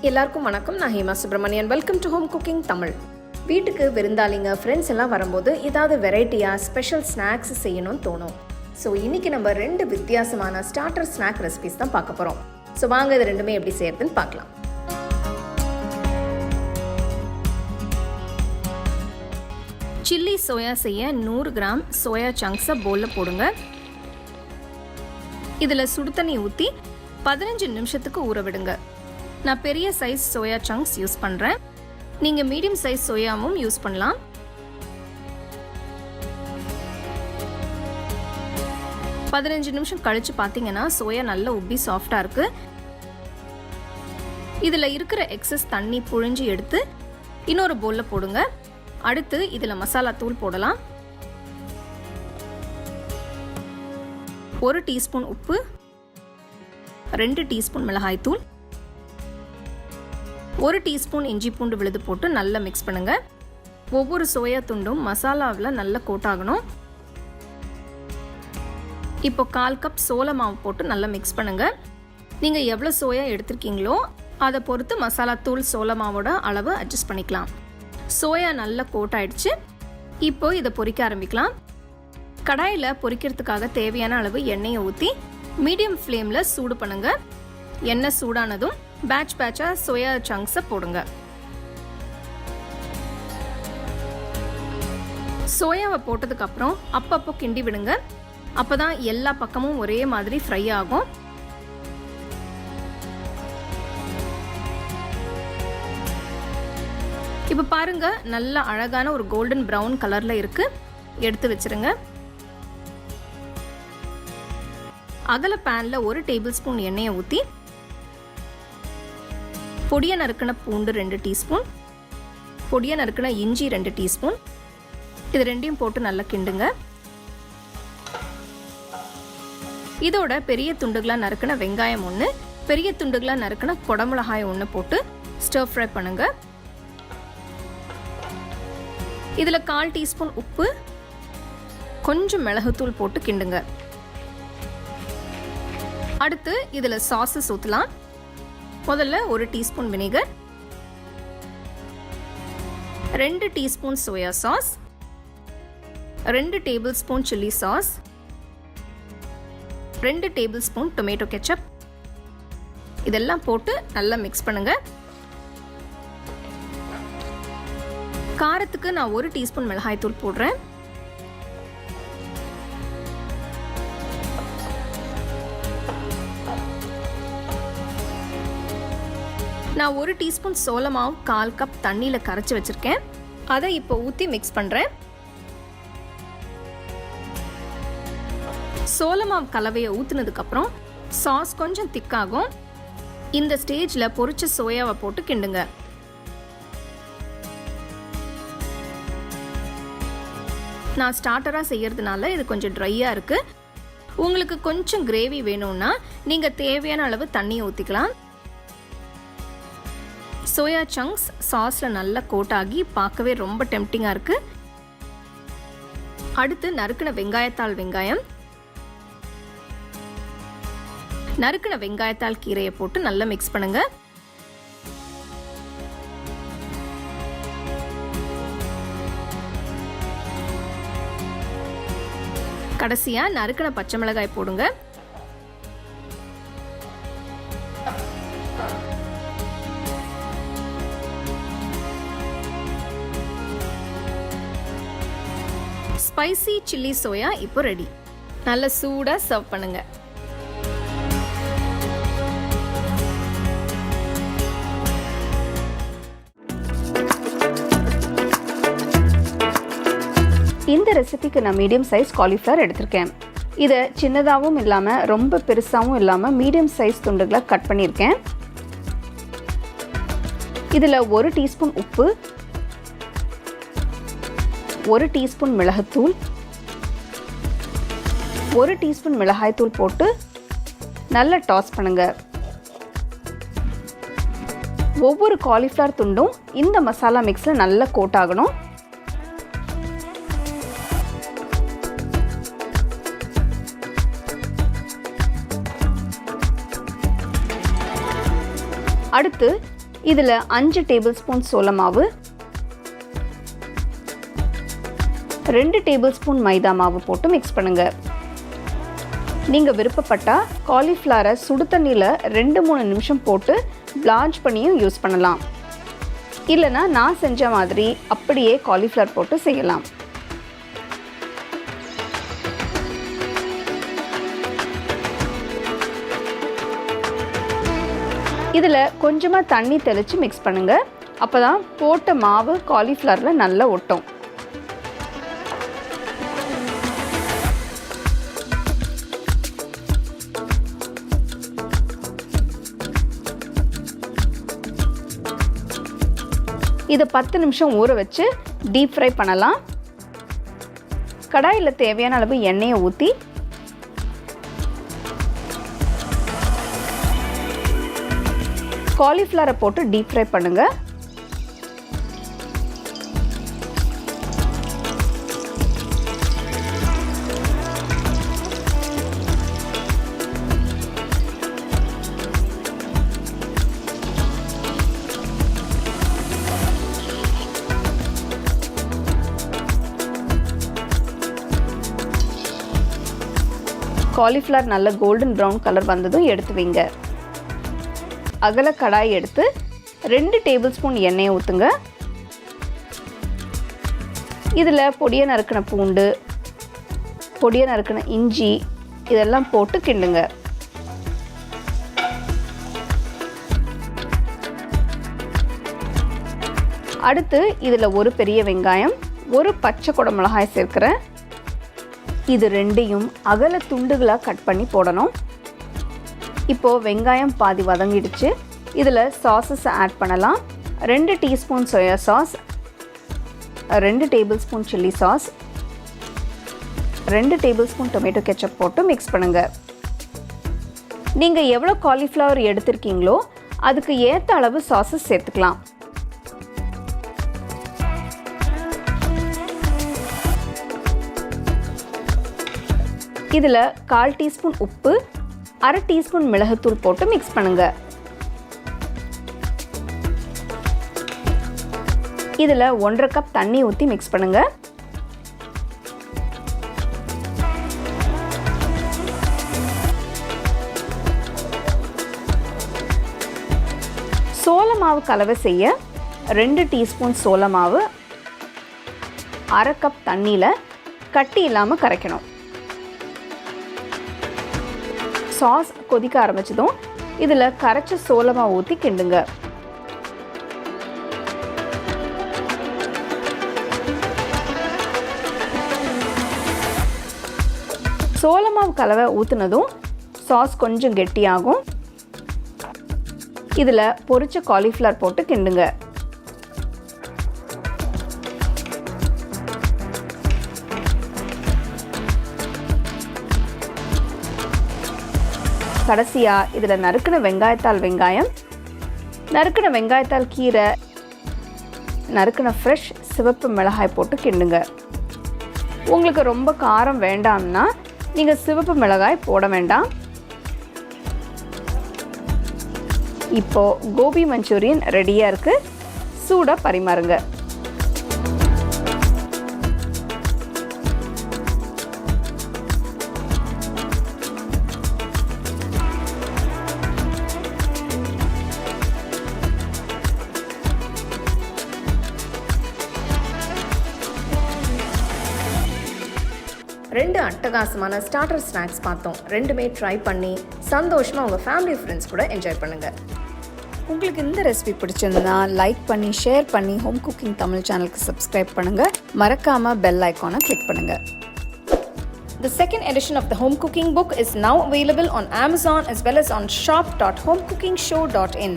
எல்லாருக்கும் வணக்கம். நான் Hema Subramanian. Welcome to home cooking Tamil. வீட்டுக்கு விருந்தாளிங்க ஃப்ரெண்ட்ஸ் எல்லாம் வரும்போது ஏதாவது வெரைட்டியாக ஸ்பெஷல் ஸ்நாக்ஸ் செய்யணும்னு தோணும். ஸோ இன்றைக்கி நம்ம 2 வித்தியாசமான ஸ்டார்டர் ஸ்நாக் ரெசிபிஸ் தான் பார்க்க போகிறோம். ஸோ வாங்க இது ரெண்டுமே எப்படி செய்யறதுன்னு பார்க்கலாம். சில்லி சோயா செய்ய 100 கிராம் சோயா சங்க்ஸை பவுலில் போடுங்க. இதில் சுடு தண்ணி ஊற்றி 15 நிமிஷத்துக்கு ஊற விடுங்க. நான் பெரிய சைஸ் சோயா சங்க்ஸ் யூஸ் பண்ணுறேன். நீங்கள் மீடியம் சைஸ் சோயாவும் யூஸ் பண்ணலாம். பதினஞ்சு நிமிஷம் கழித்து பார்த்தீங்கன்னா சோயா நல்லா உப்பி சாஃப்டாக இருக்குது. இதில் இருக்கிற எக்ஸஸ் தண்ணி புழிஞ்சு எடுத்து இன்னொரு பவுலில் போடுங்க. அடுத்து இதில் மசாலா தூள் போடலாம். 1 டீஸ்பூன் உப்பு, 2 டீஸ்பூன் மிளகாய் தூள், 1 டீஸ்பூன் இஞ்சி பூண்டு விழுது போட்டு நல்லா மிக்ஸ் பண்ணுங்க. ஒவ்வொரு சோயா துண்டும் மசாலாவில் நல்லா கோட் ஆகணும். இப்போ 1/4 கப் சோள மாவு போட்டு நல்லா மிக்ஸ் பண்ணுங்க. நீங்கள் எவ்வளோ சோயா எடுத்திருக்கீங்களோ அதை பொறுத்து மசாலா தூள் சோள மாவோட அளவு அட்ஜஸ்ட் பண்ணிக்கலாம். சோயா நல்லா கோட் ஆயிடுச்சு. இப்போ இதை பொரிக்க ஆரம்பிக்கலாம். கடாயில் பொரிக்கிறதுக்காக தேவையான அளவு எண்ணெயை ஊற்றி மீடியம் ஃப்ளேமில் சூடு பண்ணுங்க. எண்ணெய் சூடானதும் பேட்சாக சோயா சங்க்ஸை போடுங்க. சோயாவை போட்டதுக்கப்புறம் அப்பப்போ கிண்டி விடுங்க. அப்போ தான் எல்லா பக்கமும் ஒரே மாதிரி ஃப்ரை ஆகும். இப்போ பாருங்க, நல்ல அழகான ஒரு கோல்டன் ப்ரௌன் கலரில் இருக்கு. எடுத்து வச்சிருங்க. அகல பேனில் 1 டேபிள் ஸ்பூன் எண்ணெயை ஊற்றி பொடியை நறுக்கின பூண்டு 2 டீஸ்பூன், பொடியை நறுக்கின இஞ்சி 2 டீஸ்பூன், இது ரெண்டையும் போட்டு நல்லா கிண்டுங்க. இதோட பெரிய துண்டுகளாக நறுக்கின வெங்காயம் 1, பெரிய துண்டுகளாக நறுக்கின குடமிளகாய் 1 போட்டு ஸ்டர் ஃப்ரை பண்ணுங்க. இதில் 1/4 டீஸ்பூன் உப்பு, கொஞ்சம் மிளகுத்தூள் போட்டு கிண்டுங்க. அடுத்து இதில் சாஸஸ் ஊற்றலாம். முதல்ல 1 teaspoon vinegar, 2 teaspoon soya sauce, 2 table spoon chilli sauce, 2 table spoon tomato ketchup, இதெல்லாம் போட்டு நல்லா மிக்ஸ் பண்ணுங்க. காரத்துக்கு நான் 1 டீஸ்பூன் மிளகாய் தூள் போடுறேன். நான் 1 டீஸ்பூன் சோள மாவு 1/4 கப் தண்ணியில் கரைச்சி வச்சுருக்கேன். அதை இப்போ ஊற்றி மிக்ஸ் பண்ணுறேன். சோள மாவு கலவையை ஊற்றுனதுக்கப்புறம் சாஸ் கொஞ்சம் திக்காகும். இந்த ஸ்டேஜில் பொரிச்ச சோயாவை போட்டு கிண்டுங்க. நான் ஸ்டார்டராக செய்யறதுனால இது கொஞ்சம் ட்ரையாக இருக்குது. உங்களுக்கு கொஞ்சம் கிரேவி வேணும்னா நீங்கள் தேவையான அளவு தண்ணியை ஊற்றிக்கலாம். சோயா சங்க்ஸ் சாஸில் நல்லா கோட் ஆகி பார்க்கவே ரொம்ப டெம்ப்டிங்காக இருக்குது. அடுத்து நறுக்கின வெங்காயம், நறுக்கின வெங்காயத்தாள் கீரையை போட்டு நல்லா மிக்ஸ் பண்ணுங்க. கடைசியாக நறுக்கின பச்சை மிளகாய் போடுங்க. ஸ்பைசி சில்லி சோயா இப்போ ரெடி. நல்ல சூடாக சர்வ் பண்ணுங்க. இந்த ரெசிபிக்கு நான் மீடியம் சைஸ் காலிஃப்ளவர் எடுத்திருக்கேன். இதை சின்னதாகவும் இல்லாமல் ரொம்ப பெருசாகவும் இல்லாமல் மீடியம் சைஸ் துண்டுகளை கட் பண்ணியிருக்கேன். இதில் 1 டீஸ்பூன் உப்பு, 1 டீஸ்பூன் மிளகுத்தூள், 1 டீஸ்பூன் மிளகாய்த்தூள் போட்டு நல்லா டாஸ் பண்ணுங்க. ஒவ்வொரு காலிஃப்ளவர் துண்டும் இந்த மசாலா மிக்ஸில் நல்லா கோட் ஆகணும். அடுத்து இதில் 5 டேபிள் ஸ்பூன் சோள மாவு, 2 டேபிள் ஸ்பூன் மைதா மாவு போட்டு மிக்ஸ் பண்ணுங்கள். நீங்கள் விருப்பப்பட்டால் காலிஃப்ளவரை சுடு தண்ணியில் 2-3 நிமிஷம் போட்டு பிளான்ச் பண்ணியும் யூஸ் பண்ணலாம். இல்லைனா நான் செஞ்ச மாதிரி அப்படியே காலிஃப்ளவர் போட்டு செய்யலாம். இதில் கொஞ்சமாக தண்ணி தெளித்து மிக்ஸ் பண்ணுங்கள். அப்போ தான் போட்ட மாவு காலிஃப்ளவரில் நல்லா ஒட்டும். இதை 10 நிமிஷம் ஊற வச்சு டீப் ஃப்ரை பண்ணலாம். கடாயில் தேவையான அளவு எண்ணெயை ஊற்றி காலிஃப்ளவரை போட்டு டீப் ஃப்ரை பண்ணுங்கள். காலிஃப்ளவர் நல்ல கோல்டன் ப்ரௌன் கலர் வந்ததும் எடுத்து வைங்க. அகல கடாய் எடுத்து 2 டேபிள் ஸ்பூன் எண்ணெயை ஊற்றுங்க. இதில் பொடியை நறுக்கின பூண்டு, பொடியை நறுக்கின இஞ்சி இதெல்லாம் போட்டு கிண்டுங்க. அடுத்து இதில் ஒரு பெரிய வெங்காயம், ஒரு பச்சை குடமிளகாய் சேர்க்கிறேன். இது ரெண்டையும் அகல துண்டுகளாக கட் பண்ணி போடணும். இப்போது வெங்காயம் பாதி வதங்கிடுச்சு. இதில் சாஸஸ் ஆட் பண்ணலாம். 2 teaspoon soya sauce, 2 table spoon chilli sauce, 2 table spoon tomato ketchup போட்டு மிக்ஸ் பண்ணுங்கள். நீங்கள் எவ்வளோ காலிஃப்ளவர் எடுத்திருக்கீங்களோ அதுக்கு ஏற்ற அளவு சாஸஸ் சேர்த்துக்கலாம். இதில் 1/4 டீஸ்பூன் உப்பு, 1/2 டீஸ்பூன் மிளகுத்தூள் போட்டு மிக்ஸ் பண்ணுங்கள். இதில் 1/2 கப் தண்ணி ஊற்றி மிக்ஸ் பண்ணுங்கள். சோள மாவு கலவை செய்ய 2 டீஸ்பூன் சோள மாவு 1/2 கப் தண்ணியில் கட்டி இல்லாமல் கரைக்கணும். சாஸ் கொதிக்க ஆரம்பிச்சதும் இதில் கரைச்ச சோள மாவு ஊற்றி கிண்டுங்க. சோள மாவு கலவை ஊற்றுனதும் சாஸ் கொஞ்சம் கெட்டியாகும். இதில் பொரிச்ச காலிஃப்ளவர் போட்டு கிண்டுங்க. கடைசியாக இதில் நறுக்கின வெங்காயம், நறுக்கின வெங்காயத்தால் கீரை, நறுக்கின ஃப்ரெஷ் சிவப்பு மிளகாய் போட்டு கிண்டுங்க. உங்களுக்கு ரொம்ப காரம் வேண்டாம்னா நீங்கள் சிவப்பு மிளகாய் போட வேண்டாம். இப்போது கோபி மஞ்சூரியன் ரெடியாக இருக்குது. சூடாக பரிமாறுங்க. ரெண்டு அட்டகாசமான ஸ்டார்டர் ஸ்நாக்ஸ் பார்த்தோம். ரெண்டுமே ட்ரை பண்ணி சந்தோஷமாக உங்கள் ஃபேமிலி ஃப்ரெண்ட்ஸ் கூட என்ஜாய் பண்ணுங்கள். உங்களுக்கு இந்த ரெசிபி பிடிச்சிருந்தா லைக் பண்ணி ஷேர் பண்ணி ஹோம் குக்கிங் தமிழ் சேனலுக்கு சப்ஸ்கிரைப் பண்ணுங்கள். மறக்காமல் பெல் ஐக்கானை கிளிக் பண்ணுங்கள். The second edition of the home cooking book is now available on Amazon as well as on shop.homecookingshow.in.